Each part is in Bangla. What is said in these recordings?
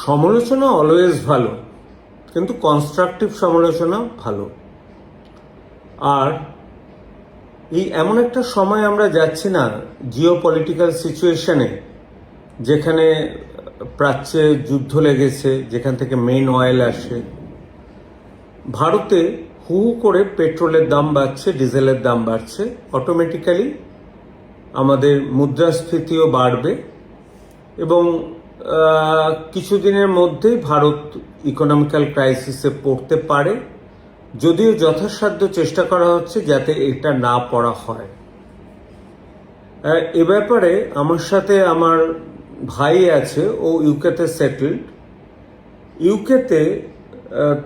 সমালোচনা অলওয়েজ ভালো, কিন্তু কনস্ট্রাকটিভ সমালোচনা ভালো। আর এই এমন একটা সময় আমরা যাচ্ছি না জিও পলিটিক্যাল সিচুয়েশনে, যেখানে প্রাচ্যে যুদ্ধ লেগেছে, যেখান থেকে মেইন অয়েল আসে। ভারতে হু হু করে পেট্রোলের দাম বাড়ছে, ডিজেলের দাম বাড়ছে, অটোমেটিক্যালি আমাদের মুদ্রাস্ফীতিও বাড়বে এবং কিছুদিনের মধ্যেই ভারত ইকোনমিক্যাল ক্রাইসিসে পড়তে পারে, যদিও যথাসাধ্য চেষ্টা করা হচ্ছে যাতে এটা না পড়া হয়। এ ব্যাপারে আমার সাথে আমার ভাই আছে, ও ইউকেতে সেটেলড। ইউকেতে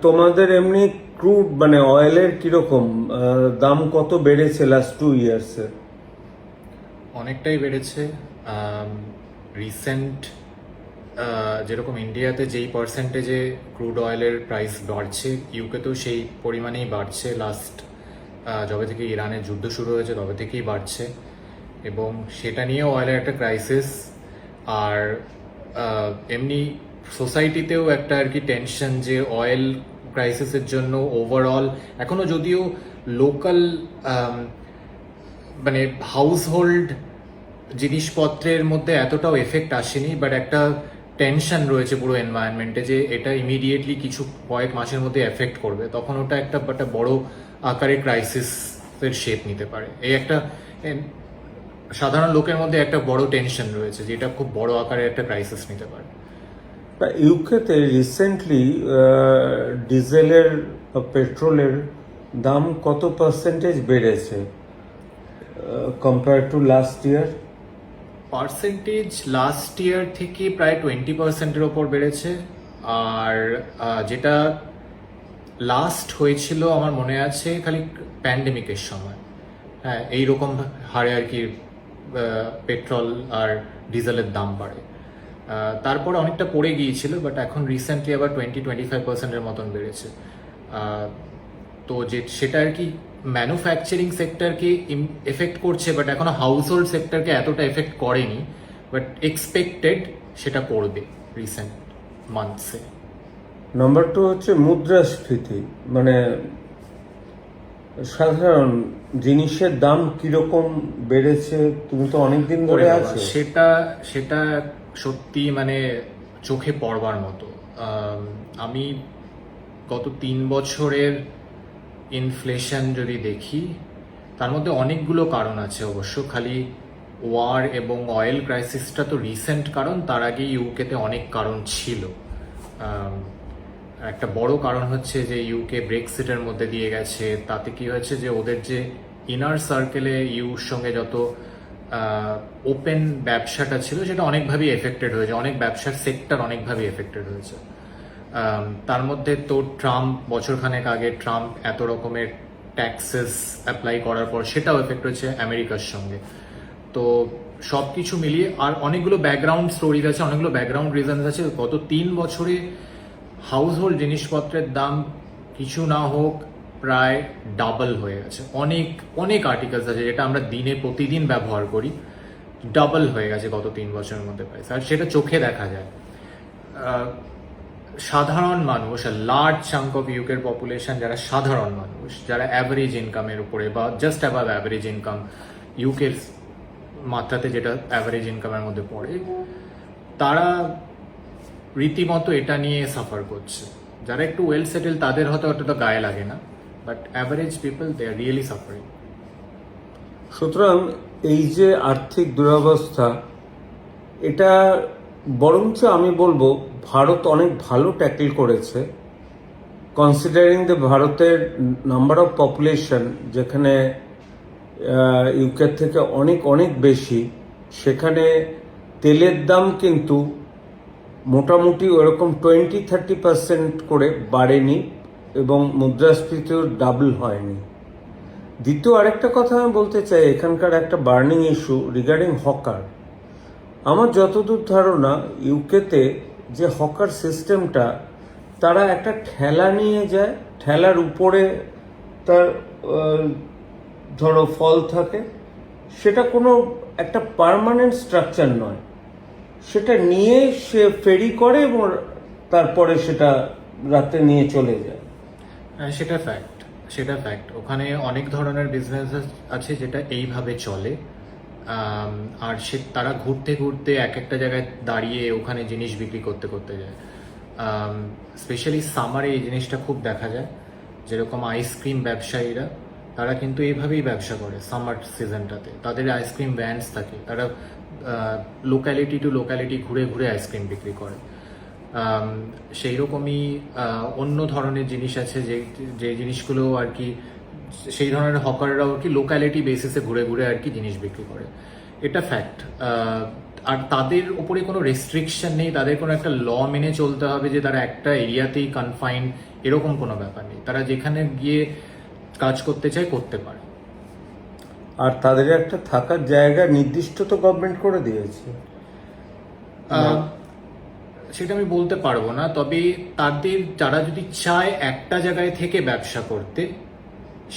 তোমাদের এমনি ক্রুড মানে অয়েলের কিরকম দাম, কত বেড়েছে লাস্ট 2 ইয়ার্সে? অনেকটাই বেড়েছে। রিসেন্ট যেরকম ইন্ডিয়াতে যেই পার্সেন্টেজে ক্রুড অয়েলের প্রাইস বাড়ছে, ইউকেতেও সেই পরিমাণেই বাড়ছে। লাস্ট যবে থেকে ইরানের যুদ্ধ শুরু হয়েছে তবে থেকেই বাড়ছে, এবং সেটা নিয়েও অয়েলের একটা ক্রাইসিস। আর এমনি সোসাইটিতেও একটা আর কি টেনশন যে অয়েল ক্রাইসিসের জন্য ওভারঅল এখনো যদিও লোকাল মানে হাউসহোল্ড জিনিসপত্রের মধ্যে এতটাও এফেক্ট আসেনি, বাট একটা টেনশন রয়েছে পুরো এনভায়রনমেন্টে যে এটা ইমিডিয়েটলি কিছু কয়েক মাসের মধ্যে এফেক্ট করবে, তখন ওটা একটা বড় আকারে ক্রাইসিসের শেপ নিতে পারে। এই একটা সাধারণ লোকের মধ্যে একটা বড় টেনশন রয়েছে যে এটা খুব বড় আকারে একটা ক্রাইসিস নিতে পারে। ইউকেতে রিসেন্টলি ডিজেলের পেট্রোলের দাম কত পার্সেন্টেজ বেড়েছে compare to last year? Percentage last year থেকে প্রায় 20%-এর ওপর বেড়েছে। আর যেটা লাস্ট হয়েছিল আমার মনে আছে খালি প্যান্ডেমিকের সময়, হ্যাঁ এইরকম হারে আর কি পেট্রোল আর ডিজেলের দাম বাড়ে। তারপরে অনেকটা পড়ে গিয়েছিল, বাট এখন রিসেন্টলি আবার 20-25%-এর মতন বেড়েছে। তো যে সেটা আর কি ম্যানুফ্যাকচারিং সেক্টরকে এফেক্ট করছে, বাট এখনো হাউস হোল্ড সেক্টরকে এতটা এফেক্ট করেনি, বাট এক্সপেক্টেড সেটা করবে রিসেন্ট মান্থসে। নাম্বার 2 হচ্ছে মুদ্রাস্ফীতি, মানে সাধারণ জিনিসের দাম কিরকম বেড়েছে? তুমি তো অনেকদিন ধরে আছো। সেটা সত্যি মানে চোখে পড়বার মতো। আমি গত 3 বছরের ইনফ্লেশন যদি দেখি, তার মধ্যে অনেকগুলো কারণ আছে অবশ্য। খালি ওয়ার এবং অয়েল ক্রাইসিসটা তো রিসেন্ট কারণ, তার আগে ইউকেতে অনেক কারণ ছিল। একটা বড় কারণ হচ্ছে যে ইউকে ব্রেক্সিটের মধ্যে দিয়ে গেছে। তাতে কি হয়েছে যে ওদের যে ইনার সার্কেলে ইউর সঙ্গে যত ওপেন ব্যবসাটা ছিল সেটা অনেকভাবেই এফেক্টেড হয়েছে, অনেক ব্যবসার সেক্টর অনেকভাবেই এফেক্টেড হয়েছে। তার মধ্যে তো বছরখানেক আগে ট্রাম্প এত রকমের ট্যাক্সেস অ্যাপ্লাই করার পর সেটাও এফেক্ট হয়েছে আমেরিকার সঙ্গে। তো সব কিছু মিলিয়ে আর অনেকগুলো ব্যাকগ্রাউন্ড স্টোরিজ আছে, অনেকগুলো ব্যাকগ্রাউন্ড রিজনস আছে। গত 3 বছরে হাউস হোল্ড জিনিসপত্রের দাম কিছু না হোক প্রায় ডাবল হয়ে গেছে। অনেক অনেক আর্টিকেলস আছে যেটা আমরা প্রতিদিন ব্যবহার করি, ডাবল হয়ে গেছে গত 3 বছরের মধ্যে প্রাইস। আর সেটা চোখে দেখা যায়। সাধারণ মানুষ, লার্জ চাঙ্ক অফ ইউকের পপুলেশন, যারা সাধারণ মানুষ, যারা অ্যাভারেজ ইনকামের উপরে বা জাস্ট অ্যাবাভ অ্যাভারেজ ইনকাম, ইউকের মাত্রাতে যেটা অ্যাভারেজ ইনকামের মধ্যে পড়ে, তারা রীতিমতো এটা নিয়ে সাফার করছে। যারা একটু ওয়েল সেটেল তাদের হয়তো অতটা গায়ে লাগে না, but average people they are really suffering. সুতরাং এই যে আর্থিক দুরবস্থা, এটা বরঞ্চ আমি বলবো ভারত অনেক ভালো ট্যাকেল করেছে, কনসিডারিং দ্য ভারতের নাম্বার অফ পপুলেশন, যেখানে ইউকের থেকে অনেক অনেক বেশি। সেখানে তেলের দাম কিন্তু মোটামুটি ওরকম 20-30% করে বাড়েনি এবং মুদ্রাস্ফীতিও ডাবল হয়নি। দ্বিতীয় আরেকটা কথা আমি বলতে চাই, এখানকার একটা বার্নিং ইস্যু রিগার্ডিং হকার। আমার যতদূর ধারণা, ইউকেতে যে হকার সিস্টেমটা, তারা একটা ঠেলা নিয়ে যায়, ঠেলার উপরে তার ধরো ফল থাকে, সেটা কোনো একটা পার্মানেন্ট স্ট্রাকচার নয়, সেটা নিয়ে সে ফেরি করে এবং তারপরে সেটা রাতে নিয়ে চলে যায়। সেটা ফ্যাক্ট ওখানে অনেক ধরনের বিজনেস আছে যেটা এইভাবে চলে। আর তারা ঘুরতে ঘুরতে এক একটা জায়গায় দাঁড়িয়ে ওখানে জিনিস বিক্রি করতে করতে যায়। স্পেশালি সামারে এই জিনিসটা খুব দেখা যায়, যেরকম আইসক্রিম ব্যবসায়ীরা তারা কিন্তু এইভাবেই ব্যবসা করে। সামার সিজনটাতে তাদের আইসক্রিম ভ্যান্স থাকে, তারা লোক্যালিটি টু লোক্যালিটি ঘুরে ঘুরে আইসক্রিম বিক্রি করে। সেই রকমই অন্য ধরনের জিনিস আছে যে যে জিনিসগুলো আর কি সেই ধরনের হকাররাও আর কি লোক্যালিটি বেসিসে ঘুরে ঘুরে আর কি জিনিস বিক্রি করে। এটা ফ্যাক্ট। আর তাদের উপরে কোনো রেস্ট্রিকশন নেই, তাদের কোনো একটা ল মেনে চলতে হবে যে তারা একটা এরিয়াতেই কনফাইন, এরকম কোনো ব্যাপার নেই। তারা যেখানে গিয়ে কাজ করতে চায় করতে পারে। আর তাদের একটা থাকার জায়গা নির্দিষ্ট তো গভর্নমেন্ট করে দিয়েছে। সেটা আমি বলতে পারবো না, তবে তাদের যারা যদি চায় একটা জায়গায় থেকে ব্যবসা করতে,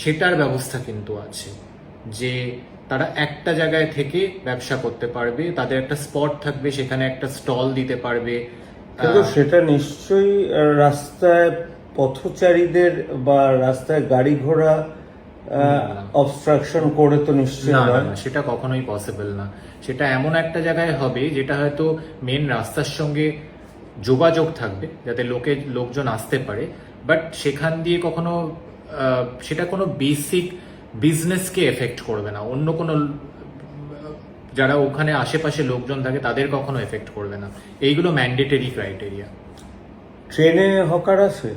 সেটার ব্যবস্থা কিন্তু আছে যে তারা একটা জায়গায় থেকে ব্যবসা করতে পারবে, তাদের একটা স্পট থাকবে, সেখানে একটা স্টল দিতে পারবে। কিন্তু সেটা নিশ্চয়ই রাস্তায় পথচারীদের বা রাস্তায় গাড়ি ঘোড়া অবস্ট্রাকশন করে তো নিশ্চয়ই না, নয়। সেটা কখনোই পসিবল না। সেটা এমন একটা জায়গায় হবে যেটা হয়তো মেন রাস্তার সঙ্গে যোগাযোগ থাকবে, যাতে লোকজন আসতে পারে, বাট সেখান দিয়ে কখনো সেটা কোনো বেসিক বিজনেসকে এফেক্ট করবে না। অন্য কোনো যারা ওখানে আশেপাশে লোকজন থাকে তাদের কখনো এফেক্ট করবে না। এইগুলো ম্যান্ডেটরি ক্রাইটেরিয়া। ট্রেনে হকার আছে?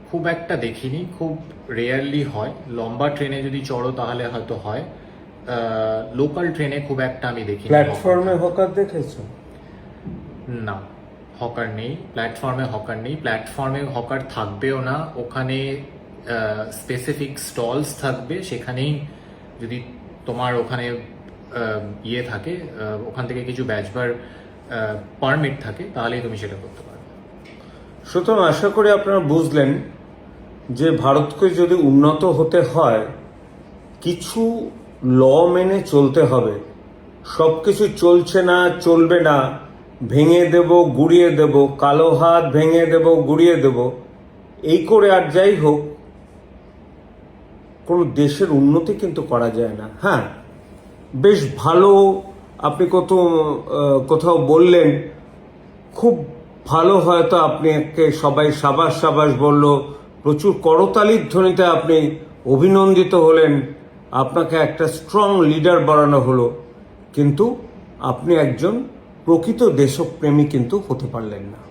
খুব একটা দেখিনি, খুব রেয়ারলি হয়। লম্বা ট্রেনে যদি চড়ো তাহলে হয়তো হয়, লোকাল ট্রেনে খুব একটা আমি দেখিনি। প্ল্যাটফর্মে হকার দেখেছো? না, হকার নেই প্ল্যাটফর্মে। প্ল্যাটফর্মে হকার থাকবেও না। ওখানে স্পেসিফিক স্টলস থাকবে, সেখানেই যদি তোমার ওখানে ইয়ে থাকে, ওখান থেকে কিছু ব্যাচবার পারমিট থাকে, তাহলেই তুমি সেটা করতে পারবে। সুতরাং আশা করি আপনারা বুঝলেন যে ভারতকে যদি উন্নত হতে হয় কিছু ল মেনে চলতে হবে। সব কিছু চলছে না, চলবে না, ভেঙে দেব, গুড়িয়ে দেব, কালো হাত ভেঙে দেব, গুড়িয়ে দেব, এই করে আর যাই হোক কোনো দেশের উন্নতি কিন্তু করা যায় না। হ্যাঁ, বেশ ভালো আপনি কোথাও বললেন, খুব ভালো, হয়তো আপনাকে সবাই সাবাস সাবাস বলল, প্রচুর করতালির ধ্বনিতে আপনি অভিনন্দিত হলেন, আপনাকে একটা স্ট্রং লিডার বানানো হলো, কিন্তু আপনি একজন প্রকৃত দেশপ্রেমী কিন্তু হতে পারলেন না।